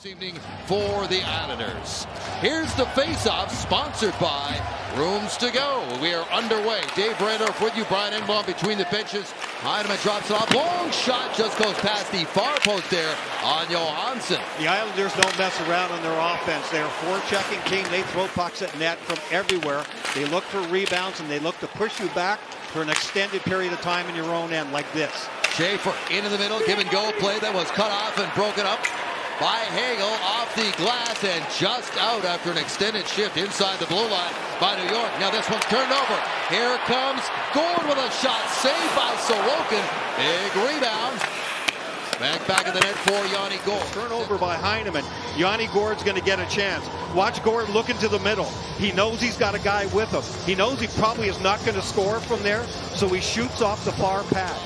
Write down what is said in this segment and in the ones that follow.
This evening for the Islanders. Here's the face-off, sponsored by Rooms to Go. We are underway. Dave Brandorf with you, Brian Engblom between the benches. Heineman drops it off. Long shot just goes past the far post there on Johansson. The Islanders don't mess around on their offense. They're a forechecking team. They throw pucks at net from everywhere. They look for rebounds and they look to push you back for an extended period of time in your own end like this. Schaefer into the middle, give and go play that was cut off and broken up by Hagel off the glass and just out after an extended shift inside the blue line by New York. Now this one's turned over. Here comes Gord with a shot saved by Sorokin. Big rebound. Back of the net for Yanni Gord. Turnover by Heineman. Yanni Gord's going to get a chance. Watch Gord look into the middle. He knows he's got a guy with him. He knows he probably is not going to score from there, so he shoots off the far pad.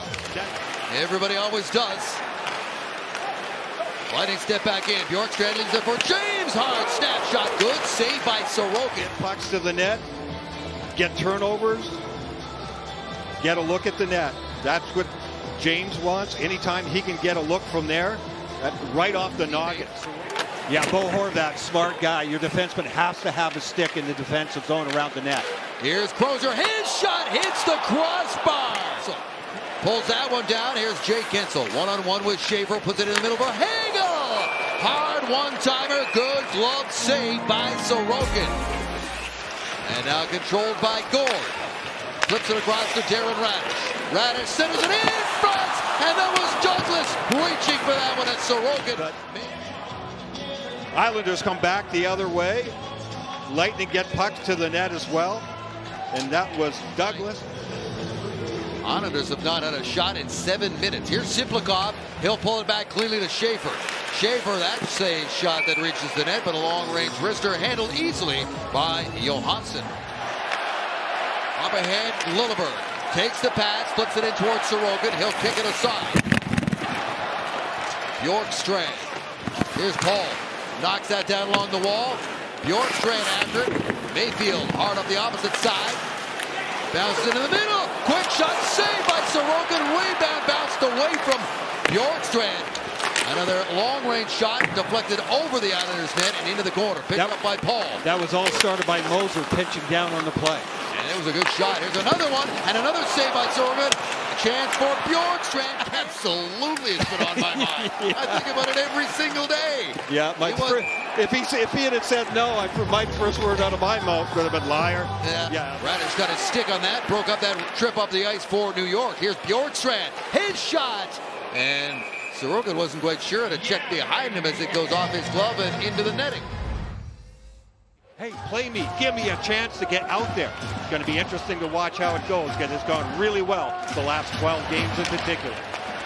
Everybody always does. Lightning step back in. Bjorkstrand leaves it for James. Hard snapshot. Good save by Sorokin. Pucks to the net. Get turnovers. Get a look at the net. That's what James wants. Anytime he can get a look from there, right off the noggin. Yeah, Bo Horvat, smart guy. Your defenseman has to have a stick in the defensive zone around the net. Here's Crozier. His shot hits the crossbar. So, pulls that one down. Here's Jake Gensel. One-on-one with Schaefer. Puts it in the middle for Hagel. Hard one-timer. Good glove save by Sorokin. And now controlled by Gord. Flips it across to Darren Radish. Radish centers it in front. And that was Douglas reaching for that one at Sorokin. But Islanders come back the other way. Lightning get pucks to the net as well. And that was Douglas. Islanders have not had a shot in 7 minutes. Here's Siplikov. He'll pull it back cleanly to Schaefer. Schaefer, that's a shot that reaches the net, but a long-range wrister handled easily by Johansson. Up ahead, Lilleberg takes the pass, flips it in towards Sorokin. He'll kick it aside. Bjorkstrand. Here's Paul. Knocks that down along the wall. Bjorkstrand after it. Mayfield hard up the opposite side. Bounces into the middle. Quick shot saved by Sorokin. Rebound bounced away from Bjorkstrand. Another long-range shot deflected over the Islanders' net and into the corner. Picked up by Paul. That was all started by Moser pitching down on the play. And it was a good shot. Here's another one and another save by Sorokin. A chance for Bjorkstrand. Absolutely, it's been on my mind. Yeah. I think about it every single day. Yeah, if he had said no, my first word out of my mouth would have been liar. Yeah. Radish got a stick on that. Broke up that trip up the ice for New York. Here's Bjorkstrand. His shot. And Sorokin wasn't quite sure to check behind him as it goes off his glove and into the netting. Hey, play me. Give me a chance to get out there. It's going to be interesting to watch how it goes because it's gone really well the last 12 games in particular.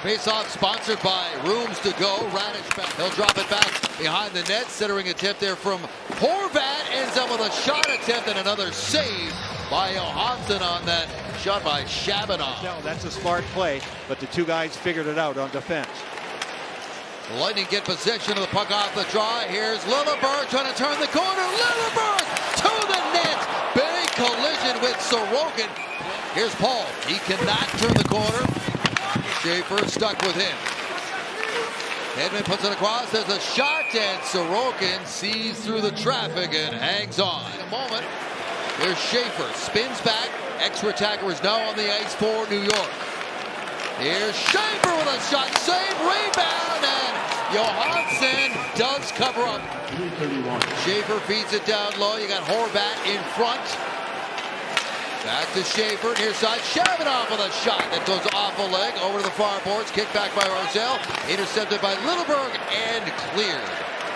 Face-off sponsored by Rooms to Go. Radish back. He'll drop it back behind the net. Centering attempt there from Horvat. Ends up with a shot attempt and another save by Johansson on that shot by Shabanov. No, that's a smart play, but the two guys figured it out on defense. The Lightning get possession of the puck off the draw. Here's Lilleberg trying to turn the corner. Lilleberg to the net. Big collision with Sorokin. Here's Paul. He cannot turn the corner. Schaefer stuck with him. Edmund puts it across. There's a shot, and Sorokin sees through the traffic and hangs on. In a moment, here's Schaefer. Spins back. Extra attacker is now on the ice for New York. Here's Schaefer with a shot. Save, rebound, and Johansson does cover up. Schaefer feeds it down low. You got Horvat in front. Back to Schaefer. Near side, Shabanov with a shot that goes off a leg over to the far boards. Kicked back by Barzal. Intercepted by Lilleberg and cleared.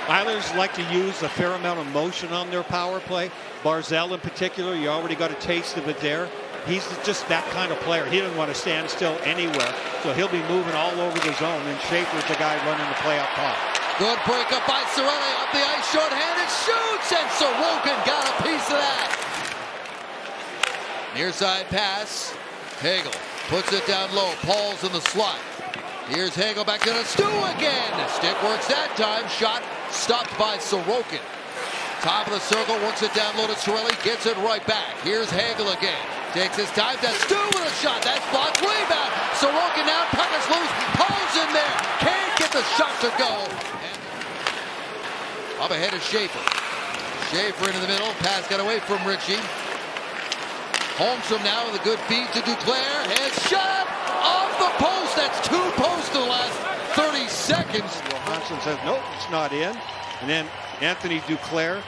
Islanders like to use a fair amount of motion on their power play. Barzal in particular, you already got a taste of it there. He's just that kind of player. He doesn't want to stand still anywhere, so he'll be moving all over the zone, and Schaefer's the guy running the play up top. Good break up by Cirelli. Up the ice, short-handed, shoots, and Sorokin got a piece of that. Near side pass. Hagel puts it down low. Paul's in the slot. Here's Hagel back to the Stu again. Stick works that time. Shot stopped by Sorokin. Top of the circle, works it down low to Cirelli, gets it right back. Here's Hagel again. Takes his time. That's Stu with a shot. That's blocked. Rebound. Sorokin now. Puck is loose. Paul's in there. Can't get the shot to go. Up ahead is Schaefer. Schaefer into the middle. Pass got away from Ritchie. Holmstrom now with a good feed to Duclair. His shot off the post. That's 2 posts in the last 30 seconds. Johansson says, nope, it's not in. And then Anthony Duclair.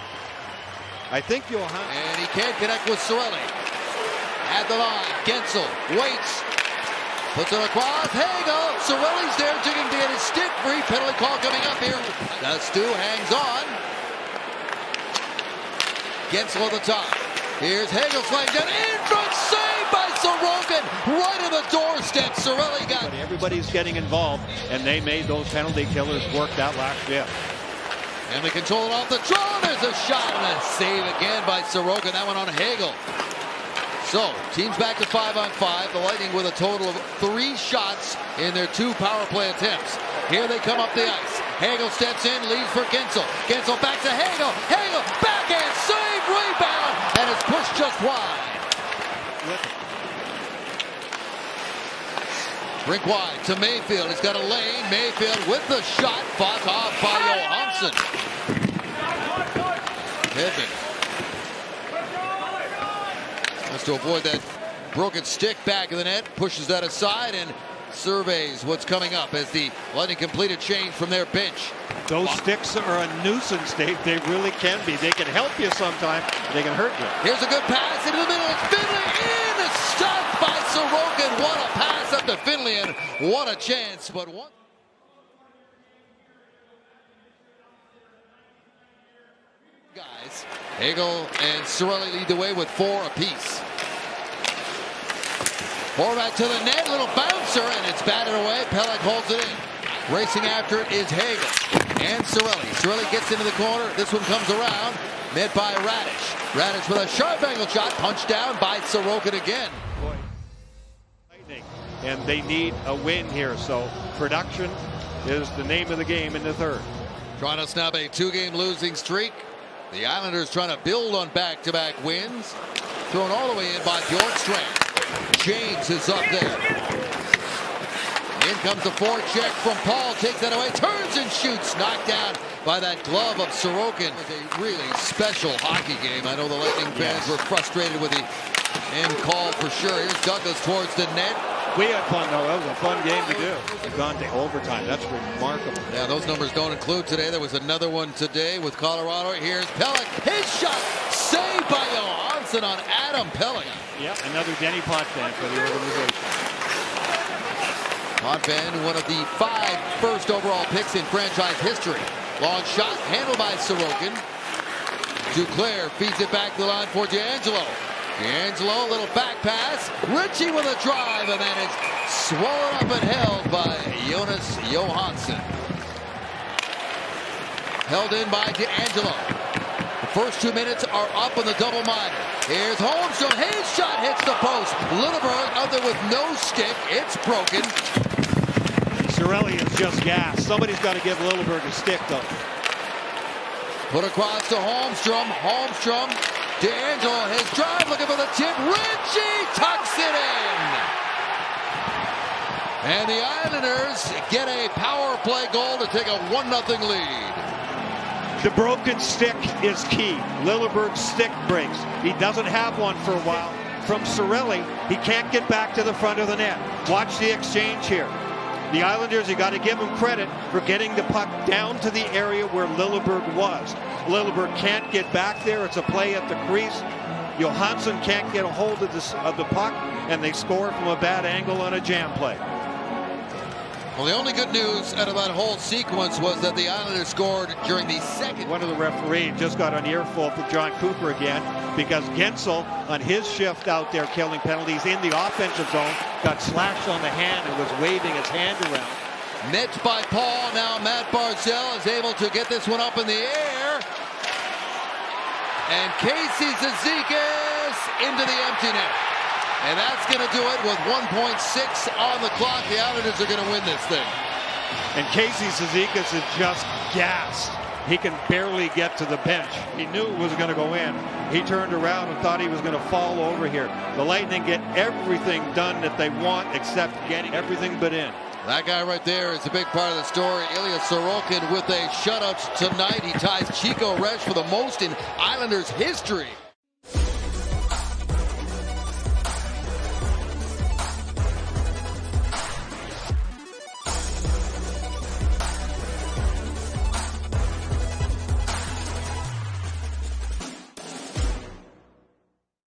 I think Johansson. And he can't connect with Cirelli. At the line, Gensel waits. Puts it across. Hagel. Cirelli's there jigging to get his stick free. Penalty call coming up here. Now Stu hangs on. Gensel at the top. Here's Hagel flying down. In front, saved by Sorokin. Right on the doorstep. Cirelli got it. Everybody's getting involved, and they made those penalty killers work that last shift. And they control it off the draw. There's a shot and a save again by Sorokin. That one on Hagel. So, teams back to 5-on-5. The Lightning with a total of 3 shots in their 2 power play attempts. Here they come up the ice. Hagel steps in, leads for Gensel. Gensel back to Hagel. Hagel, backhand, save, rebound, and it's pushed just wide. Brink wide to Mayfield. He's got a lane. Mayfield with the shot. Fought off by Johansson. Hedman wants to avoid that broken stick back of the net. Pushes that aside and surveys what's coming up as the Lightning complete a change from their bench. Those sticks are a nuisance. They really can be. They can help you sometimes. They can hurt you. Here's a good pass into the middle. It's Finley in. It's stopped by Sorokin. What a pass up to Finley and what a chance. But one. Guys, Hagel and Cirelli lead the way with 4 apiece. Horvat to the net, little bouncer, and it's batted away. Pelech holds it in. Racing after it is Hagel and Cirelli. Cirelli gets into the corner. This one comes around, met by Radish. Radish with a sharp angle shot, punched down by Sorokin again. And they need a win here, so production is the name of the game in the 3rd. Trying to snap a 2-game losing streak. The Islanders trying to build on back-to-back wins. Thrown all the way in by Bjorkstrand. James is up there. In comes the forecheck from Paul. Takes that away. Turns and shoots. Knocked down by that glove of Sorokin. It was a really special hockey game. I know the Lightning fans were frustrated with the end call for sure. Here's Douglas towards the net. We had fun, though. That was a fun game to do. They've gone to overtime. That's remarkable. Yeah, those numbers don't include today. There was another one today with Colorado. Here's Pelech. His shot saved by Johansson on Adam Pelech. Yeah, another Denny Potvin for the organization. Potvin, one of the 5 first overall picks in franchise history. Long shot, handled by Sorokin. Duclair feeds it back to the line for D'Angelo. D'Angelo, a little back pass. Ritchie with a drive, and then it's swallowed up and held by Jonas Johansson. Held in by D'Angelo. The first 2 minutes are up on the double minor. Here's Holmstrom. His shot hits the post. Littleberg out there with no stick. It's broken. Cirelli is just gas. Somebody's got to give Littleberg a stick, though. Put across to Holmstrom. Holmstrom. D'Angelo, his drive, looking for the tip. Ritchie tucks it in. And the Islanders get a power play goal to take a 1-0 lead. The broken stick is key. Littleberg's stick breaks. He doesn't have one for a while. From Cirelli, he can't get back to the front of the net. Watch the exchange here. The Islanders, you got to give them credit for getting the puck down to the area where Littleberg was. Littleberg can't get back there. It's a play at the crease. Johansson can't get a hold of the puck, and they score from a bad angle on a jam play. Well, the only good news out of that whole sequence was that the Islanders scored during the second. One of the referees just got an earful for John Cooper again, because Gensel, on his shift out there killing penalties in the offensive zone, got slashed on the hand and was waving his hand around. Met by Paul. Now Matt Barzal is able to get this one up in the air. And Casey Cizikas into the empty net. And that's going to do it with 1.6 on the clock. The Islanders are going to win this thing. And Casey Cizikas is just gassed. He can barely get to the bench. He knew it was going to go in. He turned around and thought he was going to fall over here. The Lightning get everything done that they want except getting everything but in. That guy right there is a big part of the story. Ilya Sorokin with a shutout tonight. He ties Chico Resch for the most in Islanders history.